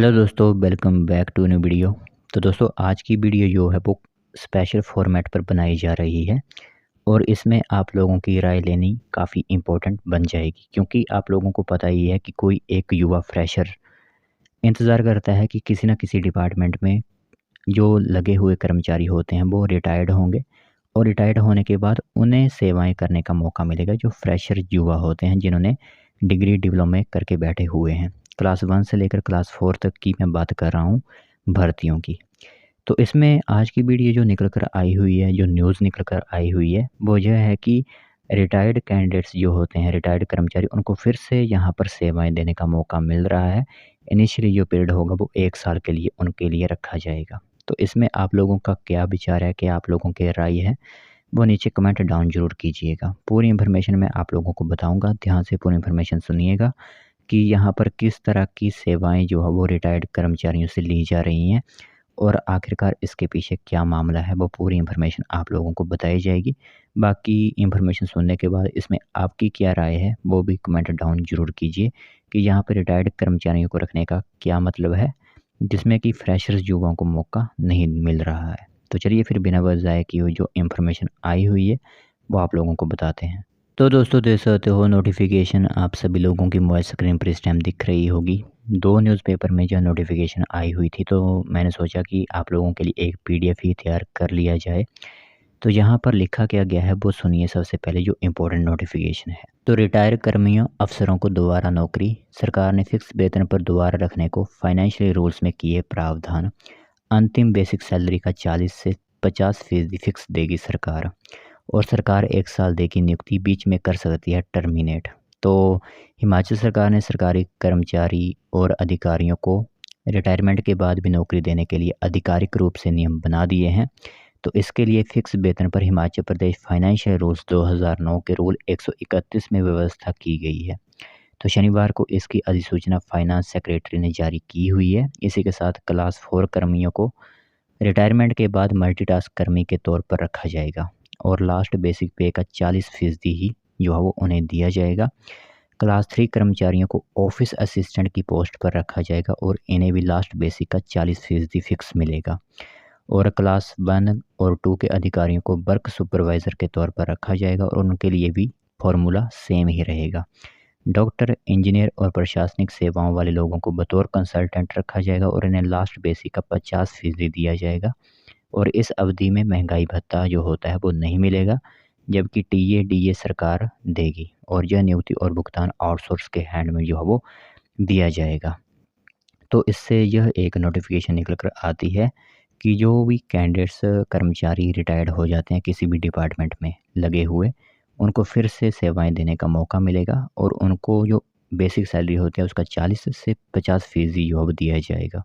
Hello दोस्तों, welcome back to new video. तो दोस्तों, आज की वीडियो जो है वो स्पेशल फॉर्मेट पर बनाई जा रही है और इसमें आप लोगों की राय लेनी काफ़ी इम्पोर्टेंट बन जाएगी, क्योंकि आप लोगों को पता ही है कि कोई एक युवा फ्रेशर इंतज़ार करता है कि किसी न किसी डिपार्टमेंट में जो लगे हुए कर्मचारी होते हैं वो रिटायर्ड होंगे और रिटायर्ड होने के बाद उन्हें सेवाएं करने का मौका मिलेगा। जो फ्रेशर युवा होते हैं जिन्होंने डिग्री डिप्लोमे करके बैठे हुए हैं, क्लास 1 से लेकर क्लास 4 तक की मैं बात कर रहा हूँ भर्तियों की। तो इसमें आज की वीडियो जो निकल कर आई हुई है, जो न्यूज़ निकल कर आई हुई है, वो यह है कि रिटायर्ड कैंडिडेट्स जो होते हैं, रिटायर्ड कर्मचारी, उनको फिर से यहाँ पर सेवाएं देने का मौका मिल रहा है। इनिशियली जो पीरियड होगा वो 1 साल के लिए उनके लिए रखा जाएगा। तो इसमें आप लोगों का क्या विचार है, क्या आप लोगों की राय है, वो नीचे कमेंट डाउन ज़रूर कीजिएगा। पूरी इन्फॉर्मेशन मैं आप लोगों को बताऊँगा, ध्यान से पूरी इन्फॉर्मेशन सुनिएगा कि यहाँ पर किस तरह की सेवाएँ जो है वो रिटायर्ड कर्मचारियों से ली जा रही हैं और आखिरकार इसके पीछे क्या मामला है, वो पूरी इन्फॉर्मेशन आप लोगों को बताई जाएगी। बाकी इन्फॉर्मेशन सुनने के बाद इसमें आपकी क्या राय है, वो भी कमेंट डाउन ज़रूर कीजिए कि यहाँ पर रिटायर्ड कर्मचारियों को रखने का क्या मतलब है, जिसमें कि फ्रेशर्स युवाओं को मौका नहीं मिल रहा है। तो चलिए फिर बिना वजह ज़ाया किए हुए जो इन्फॉर्मेशन आई हुई है, वो आप लोगों को बताते हैं। तो दोस्तों, देख सकते हो नोटिफिकेशन आप सभी लोगों की मोबाइल स्क्रीन पर इस टाइम दिख रही होगी। 2 न्यूज़पेपर में जो नोटिफिकेशन आई हुई थी, तो मैंने सोचा कि आप लोगों के लिए एक पीडीएफ ही तैयार कर लिया जाए। तो यहाँ पर लिखा क्या गया है वो सुनिए। सबसे पहले जो इम्पोर्टेंट नोटिफिकेशन है, तो रिटायर कर्मियों अफसरों को दोबारा नौकरी, सरकार ने फिक्स वेतन पर दोबारा रखने को फाइनेंशियल रूल्स में किए प्रावधान। अंतिम बेसिक सैलरी का 40 से 50% फिक्स देगी सरकार और सरकार 1 साल देगी नियुक्ति, बीच में कर सकती है टर्मिनेट। तो हिमाचल सरकार ने सरकारी कर्मचारी और अधिकारियों को रिटायरमेंट के बाद भी नौकरी देने के लिए आधिकारिक रूप से नियम बना दिए हैं। तो इसके लिए फिक्स वेतन पर हिमाचल प्रदेश फाइनेंशियल रूल्स 2009 के रूल 131 में व्यवस्था की गई है। तो शनिवार को इसकी अधिसूचना फाइनेंस सेक्रेटरी ने जारी की हुई है। इसी के साथ क्लास 4 कर्मियों को रिटायरमेंट के बाद मल्टीटास्क कर्मी के तौर पर रखा जाएगा और लास्ट बेसिक पे का 40% ही जो है वो उन्हें दिया जाएगा। क्लास 3 कर्मचारियों को ऑफिस असिस्टेंट की पोस्ट पर रखा जाएगा और इन्हें भी लास्ट बेसिक का 40% फिक्स मिलेगा। और क्लास 1 और 2 के अधिकारियों को वर्क सुपरवाइज़र के तौर पर रखा जाएगा और उनके लिए भी फॉर्मूला सेम ही रहेगा। डॉक्टर, इंजीनियर और प्रशासनिक सेवाओं वाले लोगों को बतौर कंसल्टेंट रखा जाएगा और इन्हें लास्ट बेसिक का 50% दिया जाएगा। और इस अवधि में महंगाई भत्ता जो होता है वो नहीं मिलेगा, जबकि टीए डीए सरकार देगी और यह नियुक्ति और भुगतान आउटसोर्स के हैंड में जो है वो दिया जाएगा। तो इससे यह एक नोटिफिकेशन निकल कर आती है कि जो भी कैंडिडेट्स कर्मचारी रिटायर्ड हो जाते हैं किसी भी डिपार्टमेंट में लगे हुए, उनको फिर से सेवाएं देने का मौका मिलेगा और उनको जो बेसिक सैलरी होती है उसका 40 से 50% जो है दिया जाएगा।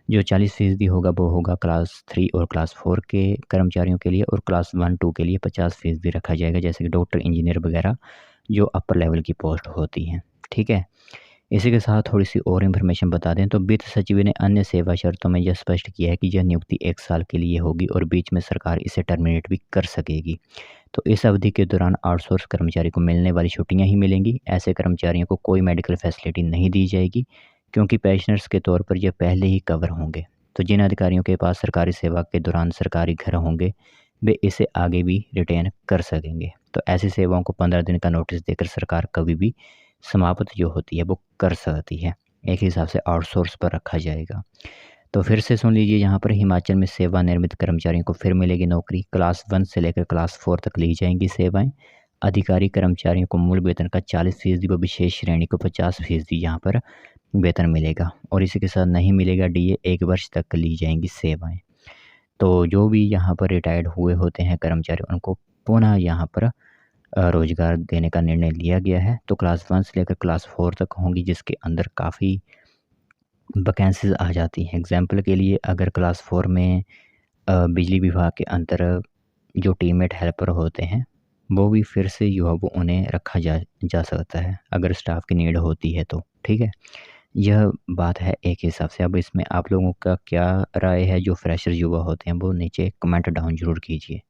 जो 40% होगा वो होगा क्लास 3 और क्लास 4 के कर्मचारियों के लिए और क्लास 1-2 के लिए 50% रखा जाएगा, जैसे कि डॉक्टर, इंजीनियर वगैरह जो अपर लेवल की पोस्ट होती हैं। ठीक है। इसी के साथ थोड़ी-सी और इन्फॉर्मेशन बता दें तो वित्त सचिव ने अन्य सेवा शर्तों में यह स्पष्ट किया है कि यह नियुक्ति 1 साल के लिए होगी और बीच में सरकार इसे टर्मिनेट भी कर सकेगी। तो इस अवधि के दौरान आउटसोर्स कर्मचारी को मिलने वाली छुट्टियां ही मिलेंगी। ऐसे कर्मचारियों को कोई मेडिकल फैसिलिटी नहीं दी जाएगी, क्योंकि पेंशनर्स के तौर पर यह पहले ही कवर होंगे। तो जिन अधिकारियों के पास सरकारी सेवा के दौरान सरकारी घर होंगे, वे इसे आगे भी रिटेन कर सकेंगे। तो ऐसी सेवाओं को 15 दिन का नोटिस देकर सरकार कभी भी समाप्त जो होती है वो कर सकती है। एक हिसाब से आउटसोर्स पर रखा जाएगा। तो फिर से सुन लीजिए, यहाँ पर हिमाचल में सेवानिवृत्त कर्मचारियों को फिर मिलेगी नौकरी। क्लास 1 से लेकर क्लास 4 तक ली जाएंगी सेवाएं। अधिकारी कर्मचारियों को मूल वेतन का 40% व विशेष श्रेणी को 50% यहाँ पर वेतन मिलेगा और इसी के साथ नहीं मिलेगा डीए। 1 वर्ष तक ली जाएंगी सेवाएं। तो जो भी यहाँ पर रिटायर्ड हुए होते हैं कर्मचारी, उनको पुनः यहाँ पर रोज़गार देने का निर्णय लिया गया है। तो क्लास 1 से लेकर क्लास 4 तक होंगी, जिसके अंदर काफ़ी वैकेंसीज़ आ जाती हैं। एग्ज़ाम्पल के लिए अगर क्लास 4 में बिजली विभाग के अंदर जो टीममेट हेल्पर होते हैं, वो भी फिर से जो है वो उन्हें रखा जा सकता है, अगर स्टाफ की नीड होती है तो। ठीक है, यह बात है एक हिसाब से। अब इसमें आप लोगों का क्या राय है, जो फ्रेशर युवा होते हैं, वो नीचे कमेंट डाउन ज़रूर कीजिए।